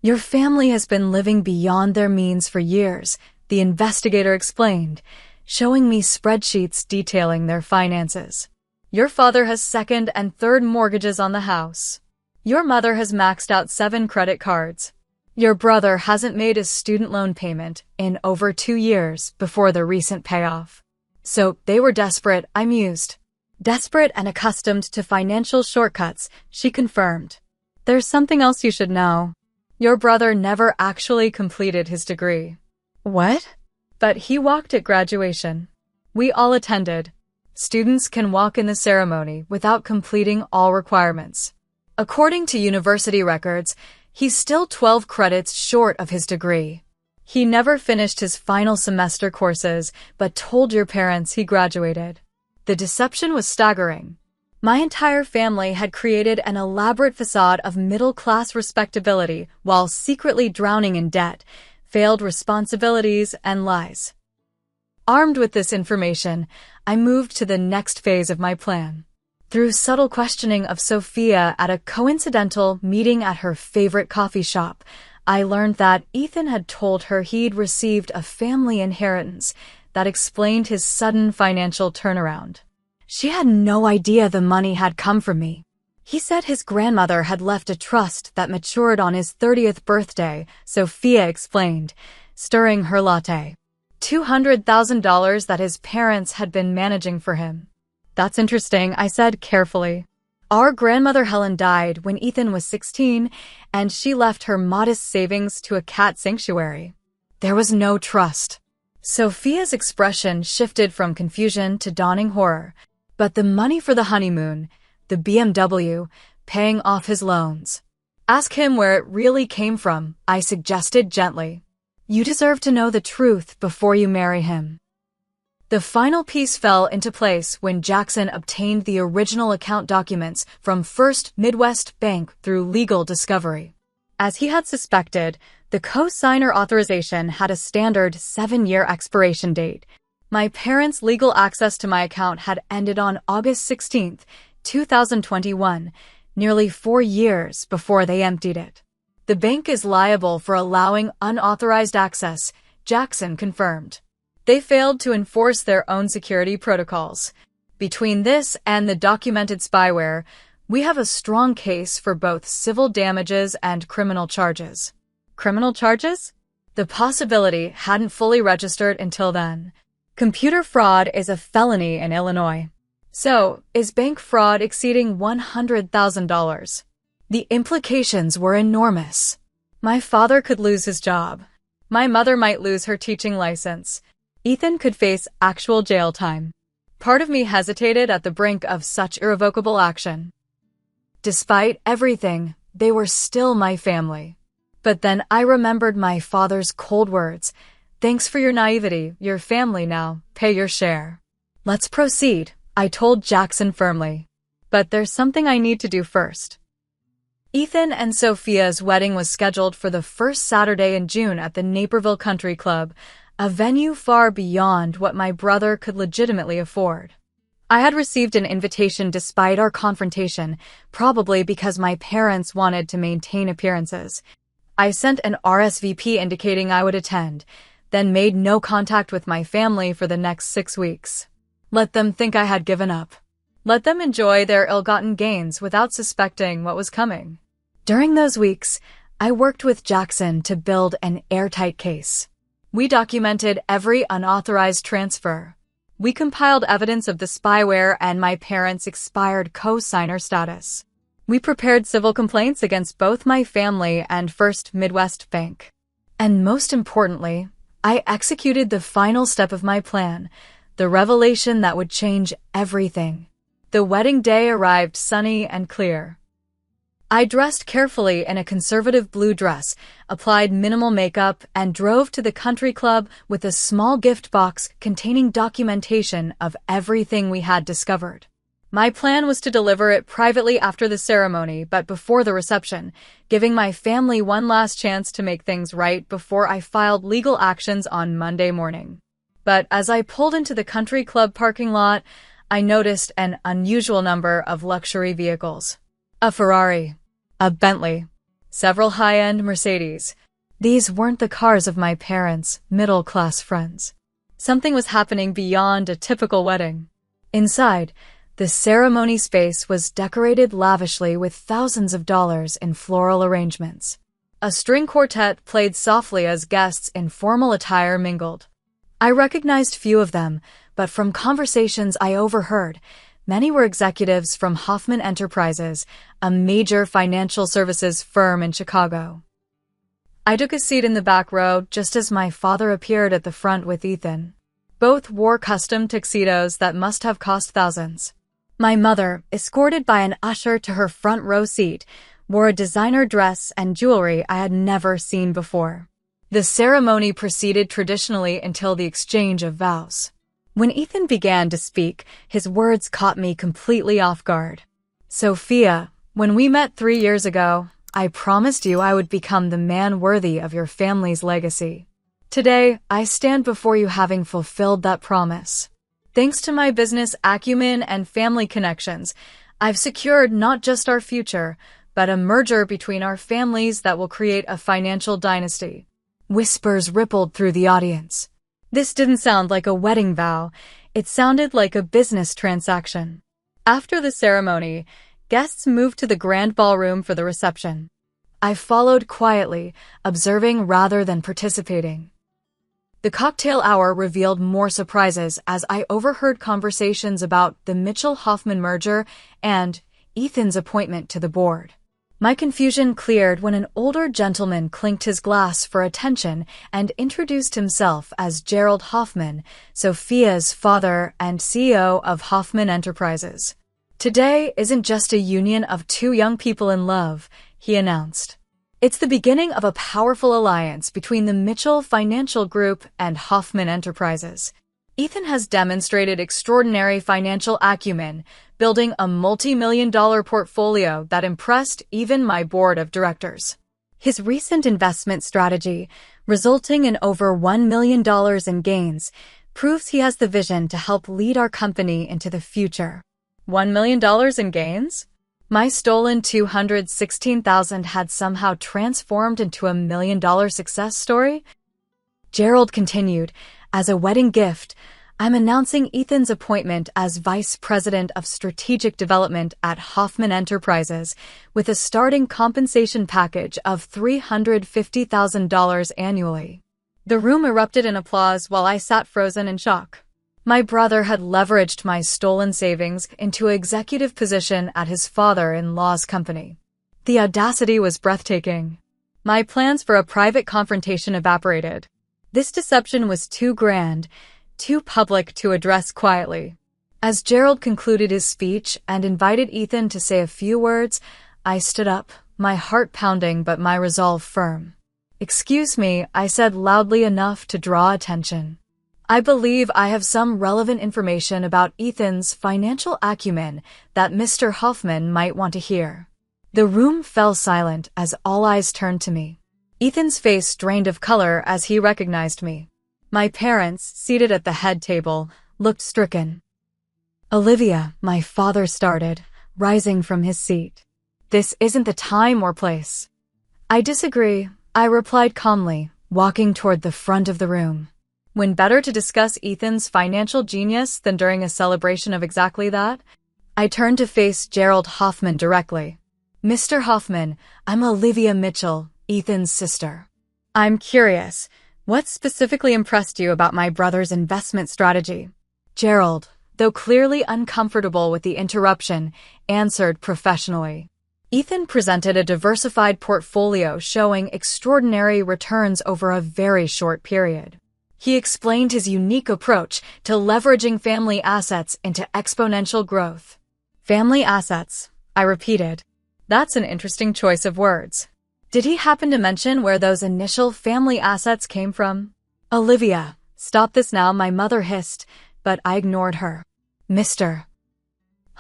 Your family has been living beyond their means for years, the investigator explained, showing me spreadsheets detailing their finances. Your father has second and third mortgages on the house. Your mother has maxed out 7 credit cards. Your brother hasn't made a student loan payment in over 2 years before the recent payoff. So they were desperate, I mused. Desperate and accustomed to financial shortcuts, she confirmed. There's something else you should know. Your brother never actually completed his degree. What? But he walked at graduation. We all attended. Students can walk in the ceremony without completing all requirements. According to university records, he's still 12 credits short of his degree. He never finished his final semester courses, but told your parents he graduated. The deception was staggering. My entire family had created an elaborate facade of middle-class respectability while secretly drowning in debt, failed responsibilities, and lies. Armed with this information, I moved to the next phase of my plan. Through subtle questioning of Sophia at a coincidental meeting at her favorite coffee shop, I learned that Ethan had told her he'd received a family inheritance that explained his sudden financial turnaround. She had no idea the money had come from me. He said his grandmother had left a trust that matured on his 30th birthday, Sophia explained, stirring her latte. $200,000 that his parents had been managing for him. That's interesting, I said carefully. Our grandmother Helen died when Ethan was 16, and she left her modest savings to a cat sanctuary. There was no trust. Sophia's expression shifted from confusion to dawning horror. But the money for the honeymoon, the BMW, paying off his loans. Ask him where it really came from, I suggested gently. You deserve to know the truth before you marry him. The final piece fell into place when Jackson obtained the original account documents from First Midwest Bank through legal discovery. As he had suspected, the co-signer authorization had a standard 7-year expiration date. My parents' legal access to my account had ended on August 16, 2021, nearly 4 years before they emptied it. The bank is liable for allowing unauthorized access, Jackson confirmed. They failed to enforce their own security protocols. Between this and the documented spyware, we have a strong case for both civil damages and criminal charges. Criminal charges? The possibility hadn't fully registered until then. Computer fraud is a felony in Illinois. So, is bank fraud exceeding $100,000? The implications were enormous. My father could lose his job. My mother might lose her teaching license. Ethan could face actual jail time. Part of me hesitated at the brink of such irrevocable action. Despite everything, they were still my family. But then I remembered my father's cold words. Thanks for your naivety, your family now, pay your share. Let's proceed, I told Jackson firmly. But there's something I need to do first. Ethan and Sophia's wedding was scheduled for the first Saturday in June at the Naperville Country Club, a venue far beyond what my brother could legitimately afford. I had received an invitation despite our confrontation, probably because my parents wanted to maintain appearances. I sent an RSVP indicating I would attend, then made no contact with my family for the next 6 weeks. Let them think I had given up. Let them enjoy their ill-gotten gains without suspecting what was coming. During those weeks, I worked with Jackson to build an airtight case. We documented every unauthorized transfer. We compiled evidence of the spyware and my parents' expired co-signer status. We prepared civil complaints against both my family and First Midwest Bank. And most importantly, I executed the final step of my plan, the revelation that would change everything. The wedding day arrived sunny and clear. I dressed carefully in a conservative blue dress, applied minimal makeup, and drove to the country club with a small gift box containing documentation of everything we had discovered. My plan was to deliver it privately after the ceremony, but before the reception, giving my family one last chance to make things right before I filed legal actions on Monday morning. But as I pulled into the country club parking lot, I noticed an unusual number of luxury vehicles. A Ferrari, a Bentley, several high-end Mercedes. These weren't the cars of my parents' middle-class friends. Something was happening beyond a typical wedding. Inside, the ceremony space was decorated lavishly with thousands of dollars in floral arrangements. A string quartet played softly as guests in formal attire mingled. I recognized few of them, but from conversations I overheard, many were executives from Hoffman Enterprises, a major financial services firm in Chicago. I took a seat in the back row just as my father appeared at the front with Ethan. Both wore custom tuxedos that must have cost thousands. My mother, escorted by an usher to her front row seat, wore a designer dress and jewelry I had never seen before. The ceremony proceeded traditionally until the exchange of vows. When Ethan began to speak, his words caught me completely off guard. Sophia, when we met 3 years ago, I promised you I would become the man worthy of your family's legacy. Today, I stand before you having fulfilled that promise. Thanks to my business acumen and family connections, I've secured not just our future, but a merger between our families that will create a financial dynasty. Whispers rippled through the audience. This didn't sound like a wedding vow. It sounded like a business transaction. After the ceremony, guests moved to the grand ballroom for the reception. I followed quietly, observing rather than participating. The cocktail hour revealed more surprises as I overheard conversations about the Mitchell-Hoffman merger and Ethan's appointment to the board. My confusion cleared when an older gentleman clinked his glass for attention and introduced himself as Gerald Hoffman, Sophia's father and CEO of Hoffman Enterprises. Today isn't just a union of two young people in love, he announced. It's the beginning of a powerful alliance between the Mitchell Financial Group and Hoffman Enterprises. Ethan has demonstrated extraordinary financial acumen, building a multi-million-dollar portfolio that impressed even my board of directors. His recent investment strategy, resulting in over $1 million in gains, proves he has the vision to help lead our company into the future. $1 million in gains? My stolen $216,000 had somehow transformed into a $1 million success story? Gerald continued, as a wedding gift, I'm announcing Ethan's appointment as Vice President of Strategic Development at Hoffman Enterprises with a starting compensation package of $350,000 annually. The room erupted in applause while I sat frozen in shock. My brother had leveraged my stolen savings into an executive position at his father-in-law's company. The audacity was breathtaking. My plans for a private confrontation evaporated. This deception was too grand, too public to address quietly. As Gerald concluded his speech and invited Ethan to say a few words, I stood up, my heart pounding but my resolve firm. "Excuse me," I said loudly enough to draw attention. "I believe I have some relevant information about Ethan's financial acumen that Mr. Hoffman might want to hear." The room fell silent as all eyes turned to me. Ethan's face drained of color as he recognized me. My parents, seated at the head table, looked stricken. "Olivia," my father started, rising from his seat. "This isn't the time or place." "I disagree," I replied calmly, walking toward the front of the room. When better to discuss Ethan's financial genius than during a celebration of exactly that? I turned to face Gerald Hoffman directly. "Mr. Hoffman, I'm Olivia Mitchell, Ethan's sister. I'm curious, what specifically impressed you about my brother's investment strategy?" Gerald, though clearly uncomfortable with the interruption, answered professionally. Ethan presented a diversified portfolio showing extraordinary returns over a very short period. He explained his unique approach to leveraging family assets into exponential growth. "Family assets," I repeated. "That's an interesting choice of words." Did he happen to mention where those initial family assets came from? "Olivia, stop this now," my mother hissed, but I ignored her. "Mr.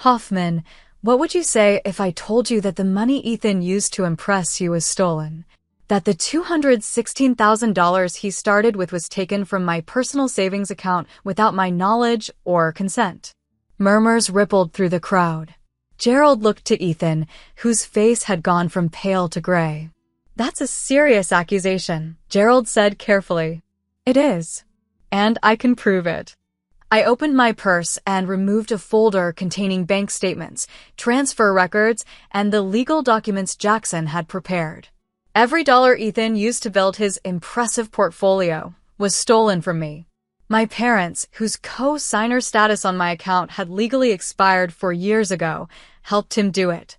Hoffman, what would you say if I told you that the money Ethan used to impress you was stolen? That the $216,000 he started with was taken from my personal savings account without my knowledge or consent?" Murmurs rippled through the crowd. Gerald looked to Ethan, whose face had gone from pale to gray. That's a serious accusation, Gerald said carefully. It is. And I can prove it. I opened my purse and removed a folder containing bank statements, transfer records, and the legal documents Jackson had prepared. Every dollar Ethan used to build his impressive portfolio was stolen from me. My parents, whose co-signer status on my account had legally expired 4 years ago, helped him do it.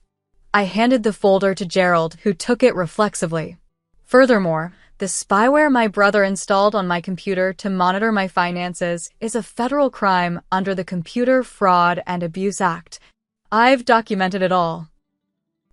I handed the folder to Gerald, who took it reflexively. Furthermore, the spyware my brother installed on my computer to monitor my finances is a federal crime under the Computer Fraud and Abuse Act. I've documented it all.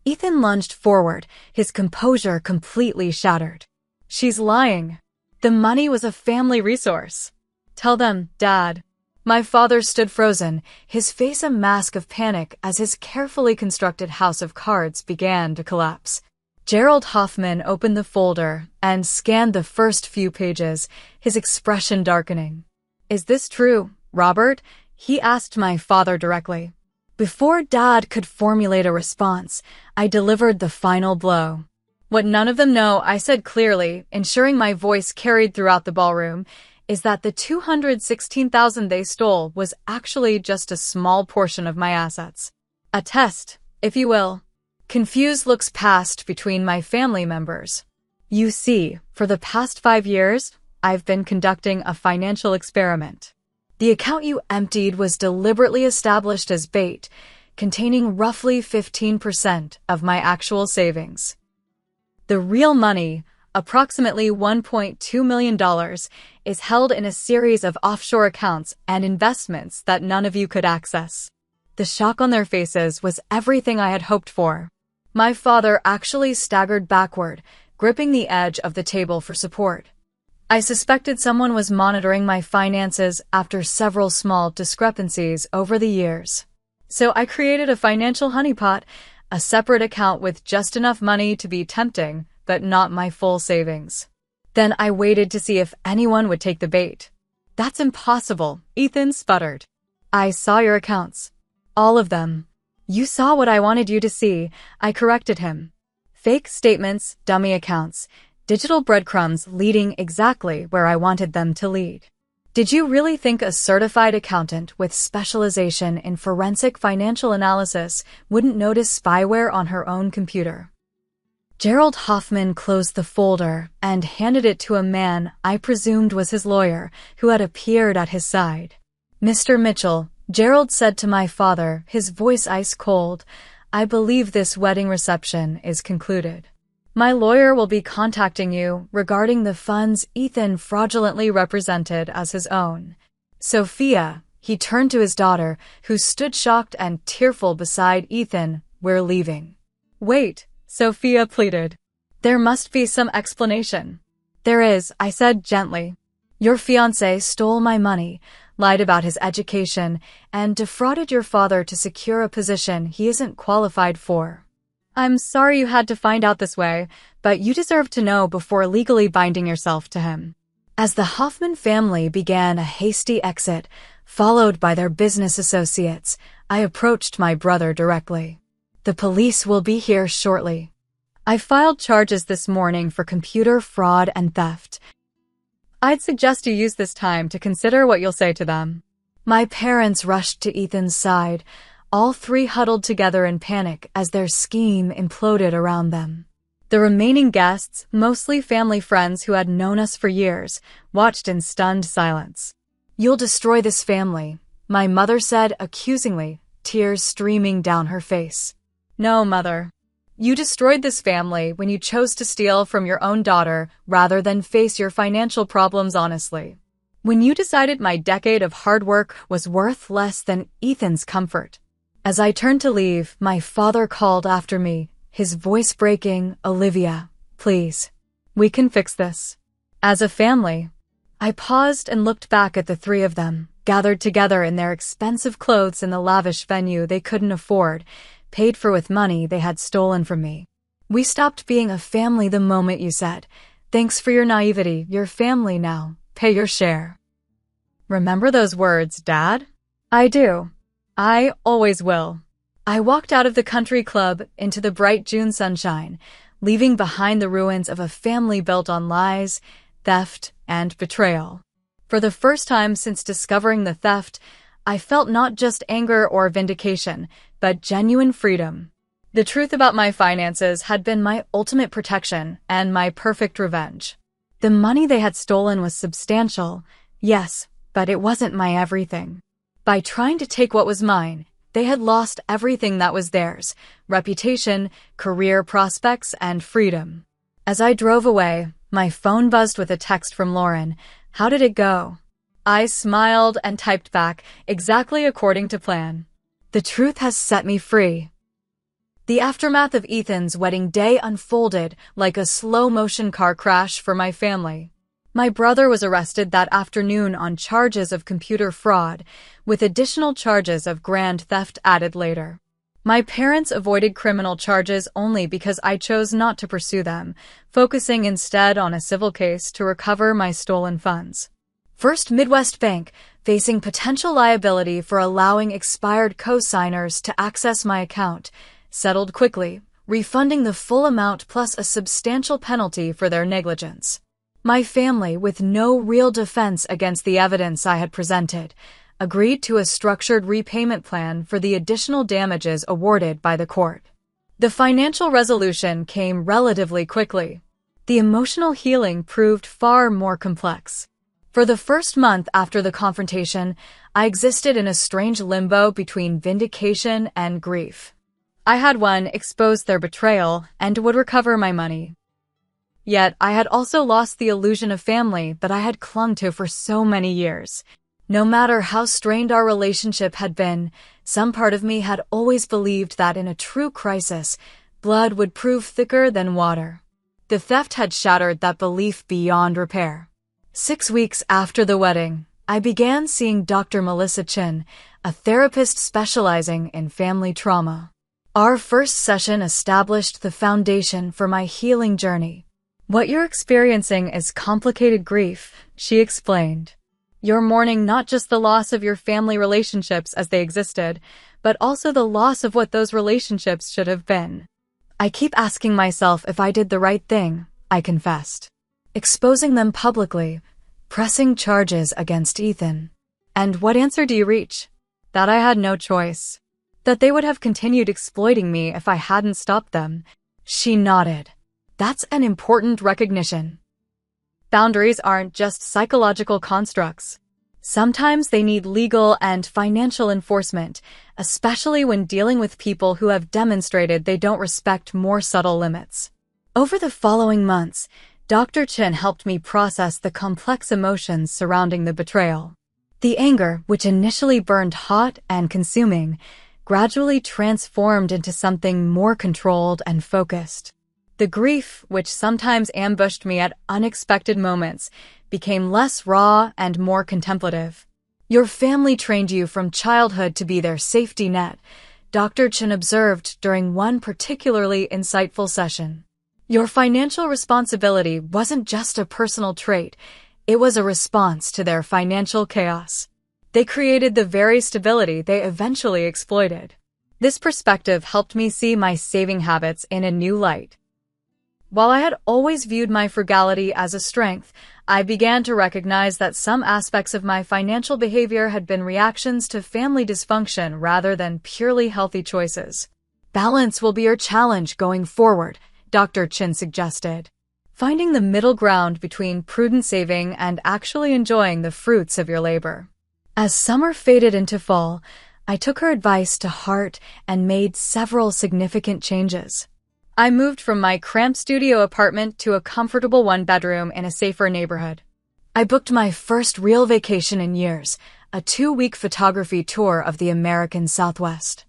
Ethan lunged forward, his composure completely shattered. She's lying. The money was a family resource. Tell them, Dad. My father stood frozen, his face a mask of panic as his carefully constructed house of cards began to collapse. Gerald Hoffman opened the folder and scanned the first few pages, his expression darkening. Is this true, Robert? He asked my father directly. Before Dad could formulate a response, I delivered the final blow. What none of them know, I said clearly, ensuring my voice carried throughout the ballroom, is that the $216,000 they stole was actually just a small portion of my assets. A test, if you will. Confused looks passed between my family members. You see, for the past 5 years, I've been conducting a financial experiment. The account you emptied was deliberately established as bait, containing roughly 15% of my actual savings. The real money, approximately $1.2 million, is held in a series of offshore accounts and investments that none of you could access. The shock on their faces was everything I had hoped for. My father actually staggered backward, gripping the edge of the table for support. I suspected someone was monitoring my finances after several small discrepancies over the years. So I created a financial honeypot, a separate account with just enough money to be tempting, but not my full savings. Then I waited to see if anyone would take the bait. That's impossible, Ethan sputtered. I saw your accounts. All of them. You saw what I wanted you to see, I corrected him. Fake statements, dummy accounts, digital breadcrumbs leading exactly where I wanted them to lead. Did you really think a certified accountant with specialization in forensic financial analysis wouldn't notice spyware on her own computer? Gerald Hoffman closed the folder and handed it to a man I presumed was his lawyer, who had appeared at his side. Mr. Mitchell, Gerald said to my father, his voice ice cold, I believe this wedding reception is concluded. My lawyer will be contacting you regarding the funds Ethan fraudulently represented as his own. Sophia, he turned to his daughter, who stood shocked and tearful beside Ethan, we're leaving. Wait, Sophia pleaded. There must be some explanation. There is, I said gently. Your fiancé stole my money, lied about his education, and defrauded your father to secure a position he isn't qualified for. I'm sorry you had to find out this way, but you deserve to know before legally binding yourself to him. As the Hoffman family began a hasty exit, followed by their business associates, I approached my brother directly. The police will be here shortly. I filed charges this morning for computer fraud and theft. I'd suggest you use this time to consider what you'll say to them. My parents rushed to Ethan's side, all three huddled together in panic as their scheme imploded around them. The remaining guests, mostly family friends who had known us for years, watched in stunned silence. You'll destroy this family, my mother said accusingly, tears streaming down her face. No, Mother. You destroyed this family when you chose to steal from your own daughter rather than face your financial problems honestly. When you decided my decade of hard work was worth less than Ethan's comfort. As I turned to leave, my father called after me, his voice breaking, Olivia, please. We can fix this. As a family. I paused and looked back at the three of them, gathered together in their expensive clothes in the lavish venue they couldn't afford, paid for with money they had stolen from me. We stopped being a family the moment you said, thanks for your naivety, you're family now, pay your share. Remember those words, Dad? I do. I always will. I walked out of the country club into the bright June sunshine, leaving behind the ruins of a family built on lies, theft, and betrayal. For the first time since discovering the theft, I felt not just anger or vindication, but genuine freedom. The truth about my finances had been my ultimate protection and my perfect revenge. The money they had stolen was substantial, yes, but it wasn't my everything. By trying to take what was mine, they had lost everything that was theirs: reputation, career prospects, and freedom. As I drove away, my phone buzzed with a text from Lauren. "How did it go?" I smiled and typed back, "Exactly according to plan. The truth has set me free." The aftermath of Ethan's wedding day unfolded like a slow-motion car crash for my family. My brother was arrested that afternoon on charges of computer fraud, with additional charges of grand theft added later. My parents avoided criminal charges only because I chose not to pursue them, focusing instead on a civil case to recover my stolen funds. First Midwest Bank, facing potential liability for allowing expired co-signers to access my account, settled quickly, refunding the full amount plus a substantial penalty for their negligence. My family, with no real defense against the evidence I had presented, agreed to a structured repayment plan for the additional damages awarded by the court. The financial resolution came relatively quickly. The emotional healing proved far more complex. For the first month after the confrontation, I existed in a strange limbo between vindication and grief. I had exposed their betrayal and would recover my money. Yet I had also lost the illusion of family that I had clung to for so many years. No matter how strained our relationship had been, some part of me had always believed that in a true crisis, blood would prove thicker than water. The theft had shattered that belief beyond repair. 6 weeks after the wedding, I began seeing Dr. Melissa Chin, a therapist specializing in family trauma. Our first session established the foundation for my healing journey. "What you're experiencing is complicated grief," she explained. "You're mourning not just the loss of your family relationships as they existed, but also the loss of what those relationships should have been." "I keep asking myself if I did the right thing," I confessed. "Exposing them publicly, pressing charges against Ethan. And what answer do you reach? That I had no choice. That they would have continued exploiting me if I hadn't stopped them." She nodded. "That's an important recognition. Boundaries aren't just psychological constructs. Sometimes they need legal and financial enforcement, especially when dealing with people who have demonstrated they don't respect more subtle limits." Over the following months, Dr. Chin helped me process the complex emotions surrounding the betrayal. The anger, which initially burned hot and consuming, gradually transformed into something more controlled and focused. The grief, which sometimes ambushed me at unexpected moments, became less raw and more contemplative. "Your family trained you from childhood to be their safety net," Dr. Chin observed during one particularly insightful session. "Your financial responsibility wasn't just a personal trait, it was a response to their financial chaos. They created the very stability they eventually exploited." This perspective helped me see my saving habits in a new light. While I had always viewed my frugality as a strength, I began to recognize that some aspects of my financial behavior had been reactions to family dysfunction rather than purely healthy choices. "Balance will be your challenge going forward," Dr. Chin suggested. "Finding the middle ground between prudent saving and actually enjoying the fruits of your labor." As summer faded into fall, I took her advice to heart and made several significant changes. I moved from my cramped studio apartment to a comfortable one-bedroom in a safer neighborhood. I booked my first real vacation in years, a 2-week photography tour of the American Southwest.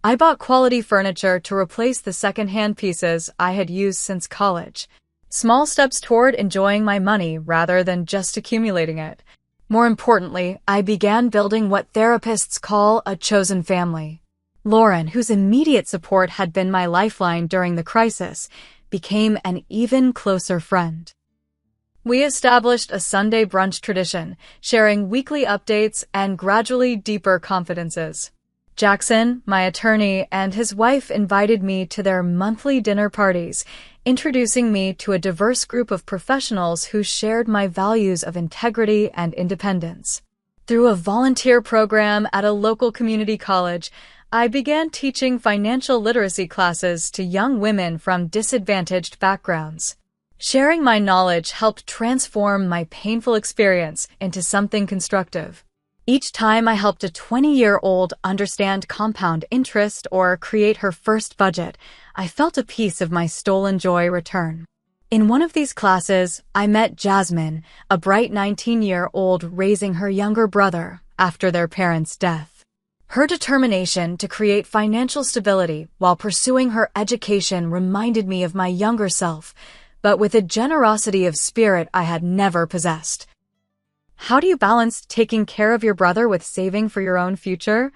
I bought quality furniture to replace the second-hand pieces I had used since college. Small steps toward enjoying my money rather than just accumulating it. More importantly, I began building what therapists call a chosen family. Lauren, whose immediate support had been my lifeline during the crisis, became an even closer friend. We established a Sunday brunch tradition, sharing weekly updates and gradually deeper confidences. Jackson, my attorney, and his wife invited me to their monthly dinner parties, introducing me to a diverse group of professionals who shared my values of integrity and independence. Through a volunteer program at a local community college, I began teaching financial literacy classes to young women from disadvantaged backgrounds. Sharing my knowledge helped transform my painful experience into something constructive. Each time I helped a 20-year-old understand compound interest or create her first budget, I felt a piece of my stolen joy return. In one of these classes, I met Jasmine, a bright 19-year-old raising her younger brother after their parents' death. Her determination to create financial stability while pursuing her education reminded me of my younger self, but with a generosity of spirit I had never possessed. How do you balance taking care of your brother with saving for your own future?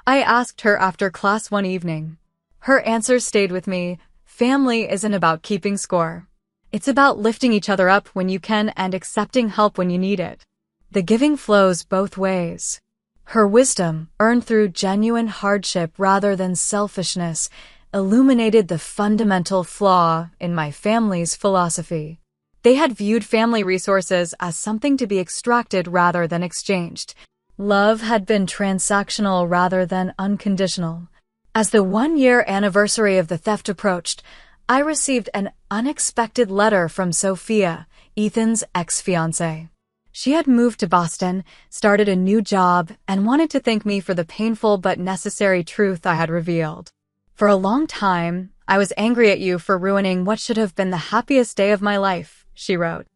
I asked her after class one evening. Her answer stayed with me. Family isn't about keeping score. It's about lifting each other up when you can and accepting help when you need it. The giving flows both ways. Her wisdom, earned through genuine hardship rather than selfishness, illuminated the fundamental flaw in my family's philosophy. They had viewed family resources as something to be extracted rather than exchanged. Love had been transactional rather than unconditional. As the one-year anniversary of the theft approached, I received an unexpected letter from Sophia, Ethan's ex-fiancée. She had moved to Boston, started a new job, and wanted to thank me for the painful but necessary truth I had revealed. For a long time, I was angry at you for ruining what should have been the happiest day of my life, she wrote.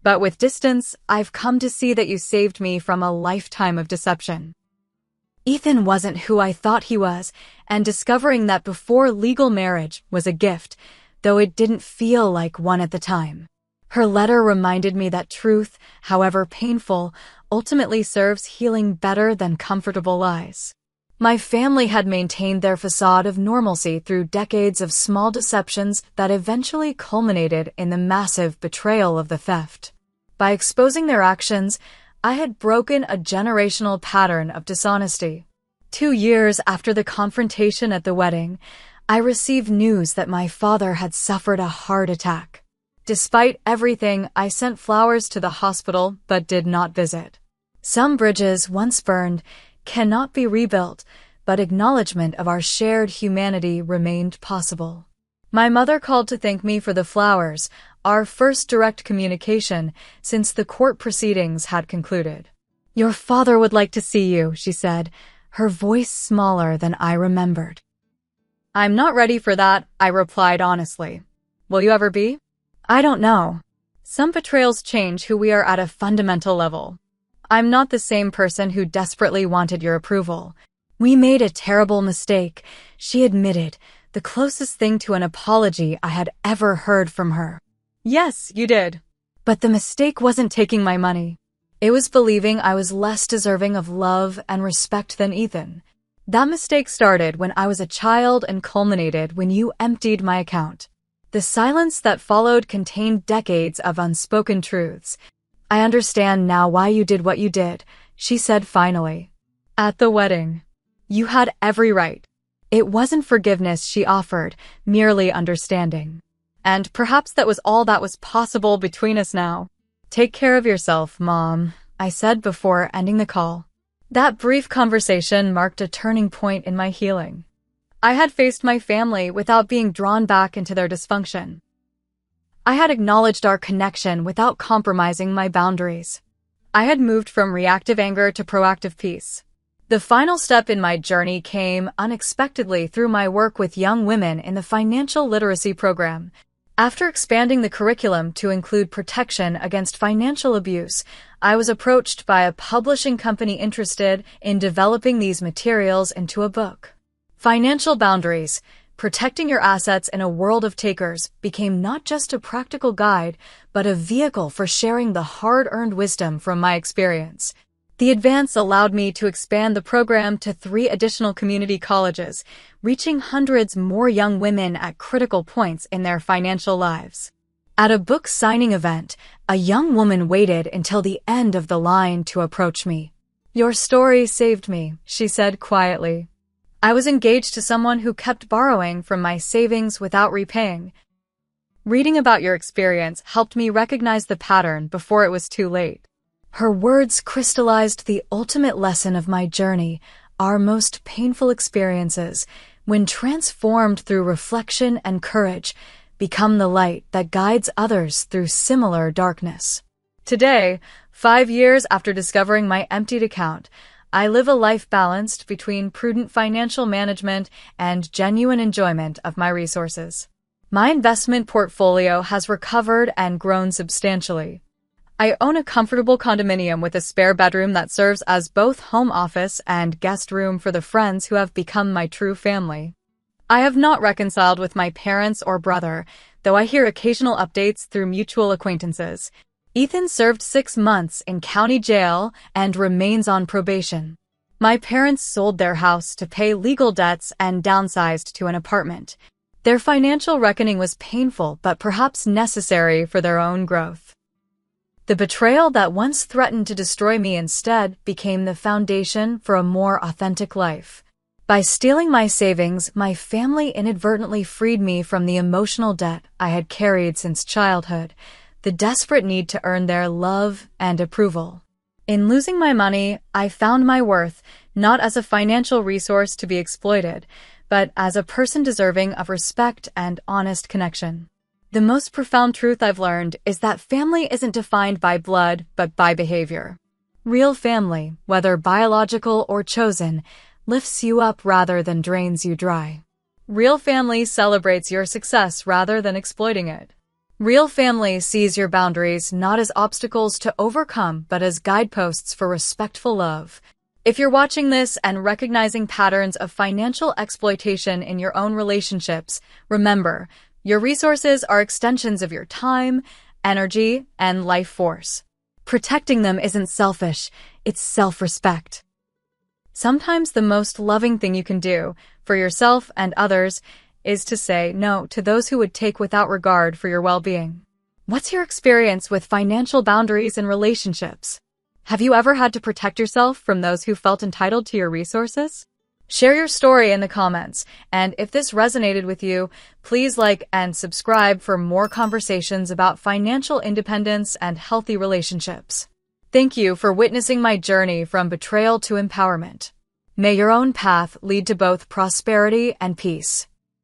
But with distance, I've come to see that you saved me from a lifetime of deception. Ethan wasn't who I thought he was, and discovering that before legal marriage was a gift, though it didn't feel like one at the time. Her letter reminded me that truth, however painful, ultimately serves healing better than comfortable lies. My family had maintained their facade of normalcy through decades of small deceptions that eventually culminated in the massive betrayal of the theft. By exposing their actions, I had broken a generational pattern of dishonesty. 2 years after the confrontation at the wedding, I received news that my father had suffered a heart attack. Despite everything, I sent flowers to the hospital but did not visit. Some bridges once burned cannot be rebuilt, but acknowledgement of our shared humanity remained possible. My mother called to thank me for the flowers, our first direct communication since the court proceedings had concluded. "Your father would like to see you," she said, her voice smaller than I remembered. "I'm not ready for that," I replied honestly. "Will you ever be?" "I don't know. Some betrayals change who we are at a fundamental level. I'm not the same person who desperately wanted your approval. We made a terrible mistake," she admitted, the closest thing to an apology I had ever heard from her. "Yes, you did. But the mistake wasn't taking my money. It was believing I was less deserving of love and respect than Ethan. That mistake started when I was a child and culminated when you emptied my account. The silence that followed contained decades of unspoken truths. I understand now why you did what you did," she said finally. At the wedding, "You had every right." It wasn't forgiveness she offered, merely understanding. And perhaps that was all that was possible between us now. "Take care of yourself, Mom," I said before ending the call. That brief conversation marked a turning point in my healing. I had faced my family without being drawn back into their dysfunction. I had acknowledged our connection without compromising my boundaries. I had moved from reactive anger to proactive peace. The final step in my journey came unexpectedly through my work with young women in the financial literacy program. After expanding the curriculum to include protection against financial abuse, I was approached by a publishing company interested in developing these materials into a book. Financial Boundaries: Protecting Your Assets in a World of Takers became not just a practical guide, but a vehicle for sharing the hard-earned wisdom from my experience. The advance allowed me to expand the program to 3 additional community colleges, reaching hundreds more young women at critical points in their financial lives. At a book signing event, a young woman waited until the end of the line to approach me. "Your story saved me," she said quietly. I was engaged to someone who kept borrowing from my savings without repaying. Reading about your experience helped me recognize the pattern before it was too late. Her words crystallized the ultimate lesson of my journey. Our most painful experiences, when transformed through reflection and courage, become the light that guides others through similar darkness. Today, 5 years after discovering my emptied account, I live a life balanced between prudent financial management and genuine enjoyment of my resources. My investment portfolio has recovered and grown substantially. I own a comfortable condominium with a spare bedroom that serves as both home office and guest room for the friends who have become my true family. I have not reconciled with my parents or brother, though I hear occasional updates through mutual acquaintances. Ethan served 6 months in county jail and remains on probation. My parents sold their house to pay legal debts and downsized to an apartment. Their financial reckoning was painful but perhaps necessary for their own growth. The betrayal that once threatened to destroy me instead became the foundation for a more authentic life. By stealing my savings, my family inadvertently freed me from the emotional debt I had carried since childhood, the desperate need to earn their love and approval. In losing my money, I found my worth not as a financial resource to be exploited, but as a person deserving of respect and honest connection. The most profound truth I've learned is that family isn't defined by blood, but by behavior. Real family, whether biological or chosen, lifts you up rather than drains you dry. Real family celebrates your success rather than exploiting it. Real family sees your boundaries not as obstacles to overcome, but as guideposts for respectful love. If you're watching this and recognizing patterns of financial exploitation in your own relationships, remember, your resources are extensions of your time, energy, and life force. Protecting them isn't selfish, it's self-respect. Sometimes the most loving thing you can do for yourself and others is to say no to those who would take without regard for your well-being. What's your experience with financial boundaries in relationships? Have you ever had to protect yourself from those who felt entitled to your resources? Share your story in the comments, and if this resonated with you, please like and subscribe for more conversations about financial independence and healthy relationships. Thank you for witnessing my journey from betrayal to empowerment. May your own path lead to both prosperity and peace.